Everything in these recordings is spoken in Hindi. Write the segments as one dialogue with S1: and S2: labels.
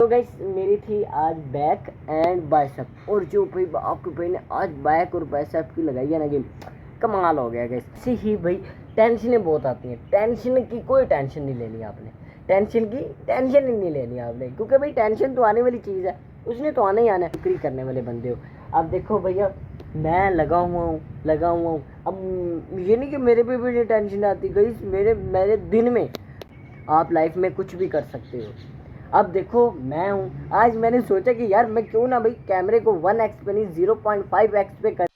S1: तो गाइस मेरी थी आज बैक एंड बाइसेप, और जो भाई आपके भाई ने आज बैक और बाइसेप की लगाई है ना गेम, कमाल हो गया गाइस। ऐसे ही भाई टेंशनें बहुत आती हैं, टेंशन की कोई टेंशन नहीं लेनी आपने, टेंशन की टेंशन ही नहीं लेनी आपने, क्योंकि भाई टेंशन तो आने वाली चीज़ है, उसने तो आना ही आना है। बिक्री करने वाले बंदे हो अब, देखो भैया मैं लगा हुआ हूँ। अब ये नहीं कि मेरे पे भी टेंशन आती गई, मेरे मेरे दिन में आप लाइफ में कुछ भी कर सकते हो। अब देखो मैं हूँ, आज मैंने सोचा कि यार मैं क्यों ना भाई कैमरे को 1x पे नहीं 0.5x पे कर।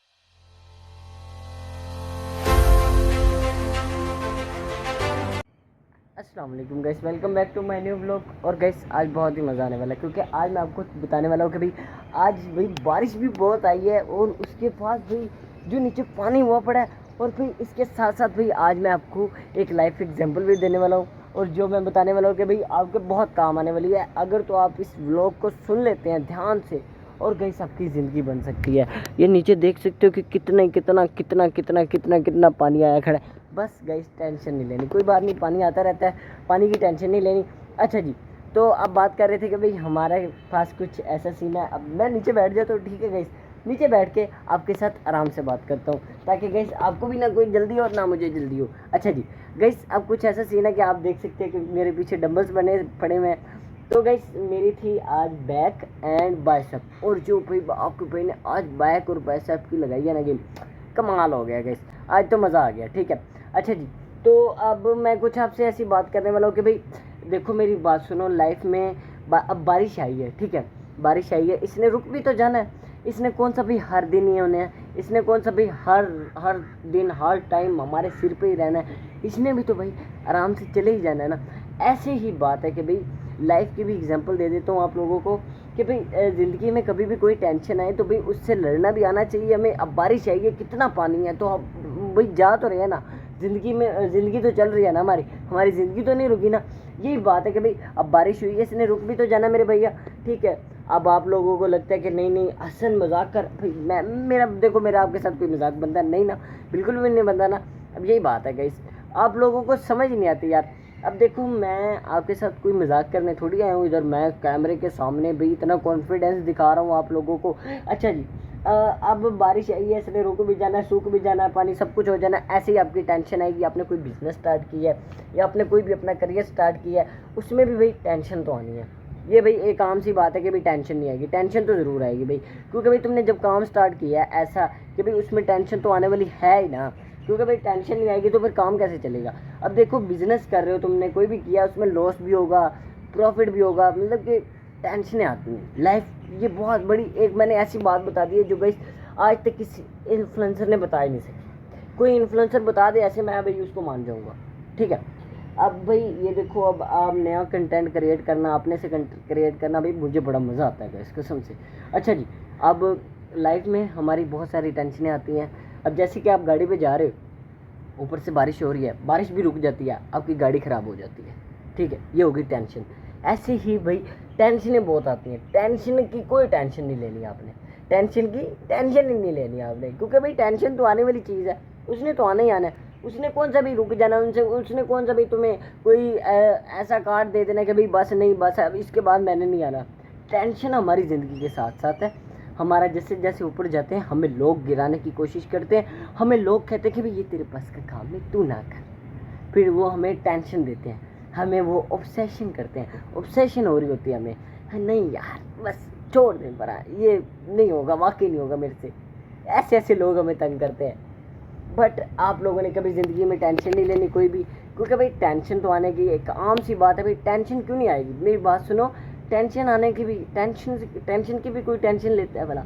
S1: अस्सलाम वालेकुम guys, welcome back to my new vlog. और गाइस आज बहुत ही मज़ा आने वाला है, क्योंकि आज मैं आपको बताने वाला हूँ कि भाई आज भाई बारिश भी बहुत आई है, और उसके पास भाई जो नीचे पानी हुआ पड़ा है, और फिर इसके साथ साथ भाई आज मैं आपको एक लाइफ एग्जांपल भी देने वाला हूँ, और जो मैं बताने वाला हूँ कि भाई आपके बहुत काम आने वाली है अगर तो आप इस व्लॉग को सुन लेते हैं ध्यान से, और गाइस आपकी ज़िंदगी बन सकती है। ये नीचे देख सकते हो कि कितना कितना कितना कितना कितना कितना पानी आया खड़ा है। बस गाइस टेंशन नहीं लेनी, कोई बात नहीं, पानी आता रहता है, पानी की टेंशन नहीं लेनी। अच्छा जी, तो अब बात कर रहे थे कि भाई हमारे पास कुछ ऐसा सीन है। अब मैं नीचे बैठ जाता हूँ, ठीक है गाइस, नीचे बैठ के आपके साथ आराम से बात करता हूँ, ताकि गाइस आपको भी ना कोई जल्दी और ना मुझे जल्दी हो। अच्छा जी गाइस, अब कुछ ऐसा सीन है कि आप देख सकते हैं कि मेरे पीछे डंबल्स बने पड़े हुए हैं। तो गाइस मेरी थी आज बैक एंड बाइसेप, और जो भाई आपके भाई ने आज बैक और बाइसेप की लगाई है ना गेम, कमाल हो गया गाइस, आज तो मज़ा आ गया। ठीक है, अच्छा जी, तो अब मैं कुछ आपसे ऐसी बात करने वाला हूँ कि भाई देखो मेरी बात सुनो, लाइफ में अब बारिश आई है, ठीक है, बारिश आई है, इसने रुक भी तो जाना है, इसने कौन सा भी हर दिन ही होने हैं, इसने कौन सा भी हर हर दिन हर टाइम हमारे सिर पे ही रहना है, इसने भी तो भाई आराम से चले ही जाना है ना। ऐसे ही बात है कि भाई लाइफ की भी एग्जांपल दे देता हूँ आप लोगों को कि भाई ज़िंदगी में कभी भी कोई टेंशन आए तो भाई उससे लड़ना भी आना चाहिए हमें। अब बारिश आई है, कितना पानी है, तो अब भाई जा तो रहे हैं ना, ज़िंदगी में ज़िंदगी तो चल रही है ना, हमारी ज़िंदगी तो नहीं रुकी ना। यही बात है कि भाई अब बारिश हुई है, इसने रुक भी तो जाना मेरे भैया। ठीक है, अब आप लोगों को लगता है कि नहीं नहीं हसन मजाक कर, भाई मैं मेरा देखो मेरा आपके साथ कोई मजाक बनता नहीं ना, बिल्कुल भी नहीं बनता ना। अब यही बात है गाइस, आप लोगों को समझ नहीं आती यार। अब देखो मैं आपके साथ कोई मजाक करने थोड़ी आया हूँ इधर, मैं कैमरे के सामने भी इतना कॉन्फिडेंस दिखा रहा हूँ आप लोगों को। अच्छा जी, अब बारिश आई है, इसने रुक भी जाना है, सूख भी जाना है, पानी सब कुछ हो जाना है। ऐसे ही आपकी टेंशन आएगी, आपने कोई बिजनेस स्टार्ट किया है या आपने कोई भी अपना करियर स्टार्ट किया है, उसमें भी भाई टेंशन तो आनी है। ये भाई एक आम सी बात है कि भाई टेंशन नहीं आएगी, टेंशन तो ज़रूर आएगी भाई, क्योंकि भाई तुमने जब काम स्टार्ट किया है ऐसा कि भाई उसमें टेंशन तो आने वाली है ही ना, क्योंकि भाई टेंशन नहीं आएगी तो फिर काम कैसे चलेगा। अब देखो बिजनेस कर रहे हो तुमने, कोई भी किया, उसमें लॉस भी होगा प्रॉफिट भी होगा, मतलब कि टेंशनें आती हैं। लाइफ ये बहुत बड़ी एक मैंने ऐसी बात बता दी है जो गाइस आज तक किसी इन्फ्लुएंसर ने बता ही नहीं सकी। कोई इन्फ्लुएंसर बता दे ऐसे, मैं भाई उसको मान जाऊँगा। ठीक है, अब भाई ये देखो, अब आप नया कंटेंट क्रिएट करना, अपने से कंटेंट क्रिएट करना भाई मुझे बड़ा मज़ा आता है गाइस कसम से। अच्छा जी, अब लाइफ में हमारी बहुत सारी टेंशनें आती हैं। अब जैसे कि आप गाड़ी पे जा रहे हो, ऊपर से बारिश हो रही है, बारिश भी रुक जाती है, आपकी गाड़ी ख़राब हो जाती है, ठीक है, ये होगी टेंशन। ऐसे ही भाई टेंशनें बहुत आती हैं, टेंशन की कोई टेंशन नहीं लेनी आपने, टेंशन की टेंशन ही नहीं लेनी आपने, क्योंकि भाई टेंशन तो आने वाली चीज़ है, उसने तो आना ही आना है, उसने कौन सा भी रुक जाना, उसने कौन सा भी तुम्हें कोई ऐसा कार्ड दे देना कि भाई बस नहीं, बस अब इसके बाद मैंने नहीं आना। टेंशन हमारी ज़िंदगी के साथ साथ है, हमारा जैसे जैसे ऊपर जाते हैं हमें लोग गिराने की कोशिश करते हैं, हमें लोग कहते हैं कि भाई ये तेरे बस का काम है, तू ना कर, फिर वो हमें टेंशन देते हैं, हमें वो ऑब्सेशन करते हैं, ऑब्सेशन हो रही होती है हमें, नहीं यार बस छोड़ दे पड़ा, ये नहीं होगा, वाकई नहीं होगा मेरे से। ऐसे ऐसे लोग हमें तंग करते हैं। बट आप लोगों ने कभी ज़िंदगी में टेंशन नहीं लेनी कोई भी, क्योंकि भाई टेंशन तो आने की एक आम सी बात है। भाई टेंशन क्यों नहीं आएगी, मेरी बात सुनो, टेंशन आने की भी टेंशन की भी कोई टेंशन लेता है भला।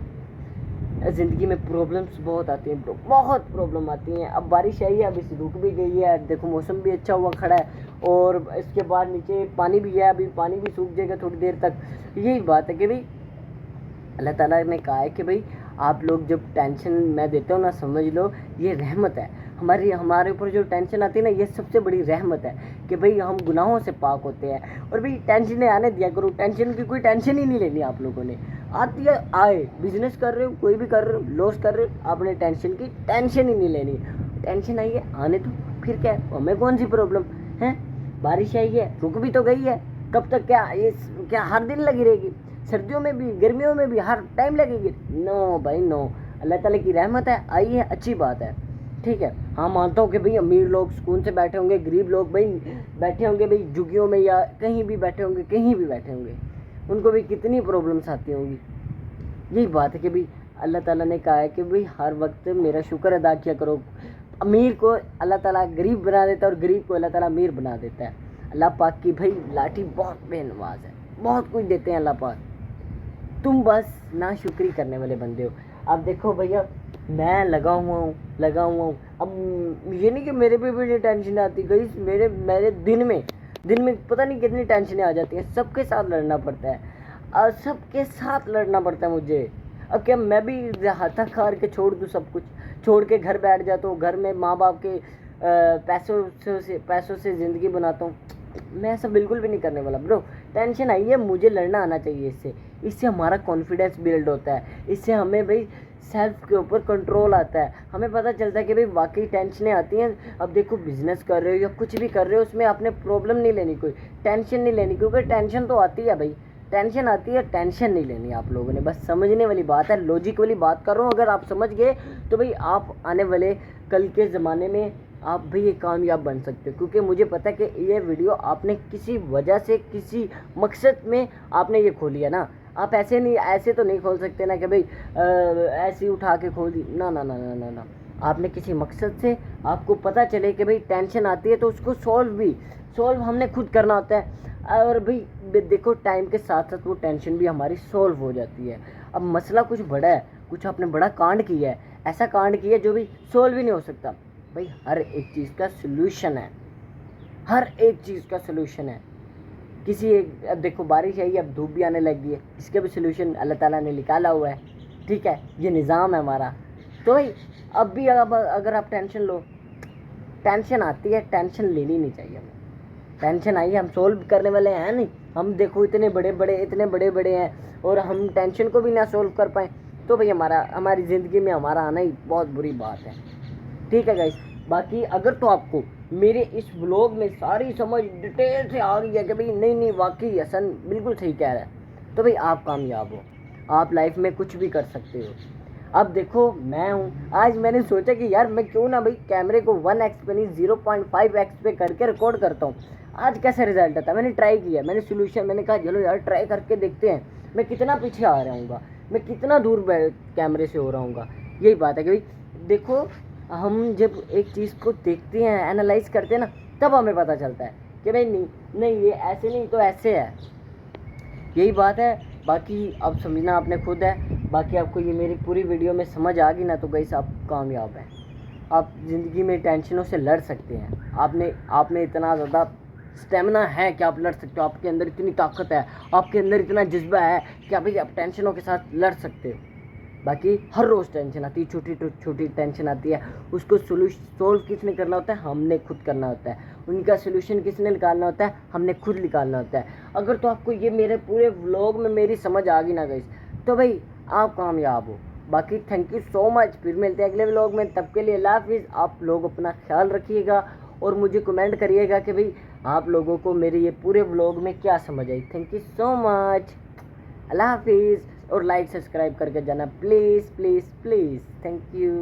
S1: ज़िंदगी में प्रॉब्लम्स बहुत आती हैं, बहुत प्रॉब्लम आती हैं। अब बारिश आई है, अब इस रुक भी गई है, देखो मौसम भी अच्छा हुआ खड़ा है, और इसके बाद नीचे पानी भी है, अभी पानी भी सूख जाएगा थोड़ी देर तक। यही बात है कि भाई अल्लाह ताला ने कहा है कि भाई आप लोग जब टेंशन मैं देता हूँ ना, समझ लो ये रहमत है हमारे ऊपर जो टेंशन आती है ना, ये सबसे बड़ी रहमत है कि भाई हम गुनाहों से पाक होते हैं। और भाई टेंशनें आने दिया करो, टेंशन की कोई टेंशन ही नहीं लेनी आप लोगों ने, आती है आए, बिजनेस कर रहे हो, कोई भी कर रहे हो, लॉस कर रहे हो, आपने टेंशन की टेंशन ही नहीं लेनी। टेंशन आई है आने तो, फिर क्या है, हमें कौन सी प्रॉब्लम है, बारिश आई है रुक भी तो गई है, कब तक? क्या हर दिन लगी रहेगी? सर्दियों में भी, गर्मियों में भी, हर टाइम लगेगी? नो भाई नो। अल्लाह ताला की रहमत है, आई है, अच्छी बात है, ठीक है। हाँ मानता हूँ कि भाई अमीर लोग सुकून से बैठे होंगे, गरीब लोग भाई बैठे होंगे भाई झुग्गियों में या कहीं भी बैठे होंगे, कहीं भी बैठे होंगे, उनको भी कितनी प्रॉब्लम्स आती होंगी। यही बात है कि भाई अल्लाह ताला ने कहा है कि भाई हर वक्त मेरा शुक्र अदा किया करो। अमीर को अल्लाह ताला गरीब बना देता है और गरीब को अल्लाह ताला अमीर बना देता है। अल्लाह पाक की भाई लाठी बहुत बेनवाज है, बहुत कुछ देते हैं अल्लाह पाक, तुम बस ना शुक्री करने वाले बंदे हो। अब देखो भैया मैं लगा हुआ हूँ। अब ये नहीं कि मेरे पे भी टेंशन आती गई, मेरे मेरे दिन में पता नहीं कितनी टेंशनें आ जाती हैं। सबके साथ लड़ना पड़ता है और सबके साथ लड़ना पड़ता है मुझे। अब क्या मैं भी हाथा खार के छोड़ दूँ, सब कुछ छोड़ के घर बैठ जाता हूँ, घर में माँ बाप के पैसों से ज़िंदगी बनाता हूँ? मैं ऐसा बिल्कुल भी नहीं करने वाला ब्रो। टेंशन आई है, मुझे लड़ना आना चाहिए इससे हमारा कॉन्फिडेंस बिल्ड होता है, इससे हमें भाई सेल्फ के ऊपर कंट्रोल आता है, हमें पता चलता है कि भाई वाकई टेंशनें आती हैं। अब देखो बिजनेस कर रहे हो या कुछ भी कर रहे हो, उसमें आपने प्रॉब्लम नहीं लेनी, कोई टेंशन नहीं लेनी, क्योंकि टेंशन तो आती है भाई, टेंशन आती है, टेंशन नहीं लेनी आप लोगों ने। बस समझने वाली बात है, लॉजिक वाली बात कर रहा हूँ। अगर आप समझ गए तो भाई आप आने वाले कल के ज़माने में आप भी ये कामयाब बन सकते हो, क्योंकि मुझे पता है कि ये वीडियो आपने किसी वजह से, किसी मकसद में आपने ये खोली है ना। आप ऐसे तो नहीं खोल सकते ना कि भाई ऐसे ही उठा के खोल दी, ना ना ना ना ना ना। आपने किसी मकसद से, आपको पता चले कि भाई टेंशन आती है तो उसको सॉल्व हमने खुद करना होता है। और भाई देखो टाइम के साथ साथ वो टेंशन भी हमारी सॉल्व हो जाती है। अब मसला कुछ बड़ा है, कुछ आपने बड़ा कांड किया है, ऐसा कांड किया है जो भी सॉल्व ही नहीं हो सकता। भाई हर एक चीज़ का सलूशन है, हर एक चीज़ का सलूशन है। अब देखो बारिश आई, अब धूप भी आने लगी है, इसके भी सलूशन अल्लाह ताला ने निकाला हुआ है, ठीक है। ये निज़ाम है हमारा। तो भाई अब भी अगर आप टेंशन लो, टेंशन आती है, टेंशन लेनी नहीं चाहिए हमें। टेंशन आई है, हम सोल्व करने वाले हैं नहीं। हम देखो इतने बड़े बड़े हैं और हम टेंशन को भी ना सोल्व कर पाएँ, तो भाई हमारी ज़िंदगी में हमारा आना ही बहुत बुरी बात है, ठीक है गाइस। बाकी अगर तो आपको मेरे इस व्लॉग में सारी समझ डिटेल से आ गई है कि भाई नहीं वाकई हसन बिल्कुल सही कह रहा है, तो भाई आप कामयाब हो, आप लाइफ में कुछ भी कर सकते हो। अब देखो मैं हूँ, आज मैंने सोचा कि यार मैं क्यों ना भाई कैमरे को 1x पे नहीं 0.5x पे करके रिकॉर्ड करता हूँ। आज कैसा रिजल्ट आता है, मैंने ट्राई किया, मैंने कहा चलो यार ट्राई करके देखते हैं मैं कितना पीछे आ रहा हूँ, मैं कितना दूर कैमरे से हो रहा हूँ। यही बात है कि भाई देखो हम जब एक चीज़ को देखते हैं, एनालाइज करते हैं ना, तब हमें पता चलता है कि भाई नहीं ये ऐसे नहीं तो ऐसे है। यही बात है। बाकी अब समझना आपने खुद है। बाकी आपको ये मेरी पूरी वीडियो में समझ आ गई ना, तो गाइस आप कामयाब हैं, आप ज़िंदगी में टेंशनों से लड़ सकते हैं। आप में इतना ज़्यादा स्टेमिना है कि आप लड़ सकते हो, आपके अंदर इतनी ताकत है, आपके अंदर इतना जज्बा है कि आप टेंशनों के साथ लड़ सकते हो। बाकी हर रोज़ टेंशन आती है, छोटी टेंशन आती है, उसको सोल्व किसने करना होता है? हमने खुद करना होता है। उनका सोल्यूशन किसने निकालना होता है? हमने खुद निकालना होता है। अगर तो आपको ये मेरे पूरे व्लॉग में मेरी समझ आ गई ना गाइस, तो भाई आप कामयाब हो। बाकी थैंक यू सो मच, फिर मिलते हैं अगले व्लॉग में, तब के लिए अल्लाह हाफिज़। आप लोग अपना ख्याल रखिएगा और मुझे कमेंट करिएगा कि भाई आप लोगों को मेरे ये पूरे व्लॉग में क्या समझ आई। थैंक यू सो मच, अल्लाह हाफिज़। और लाइक सब्सक्राइब करके जाना please please please. Thank you.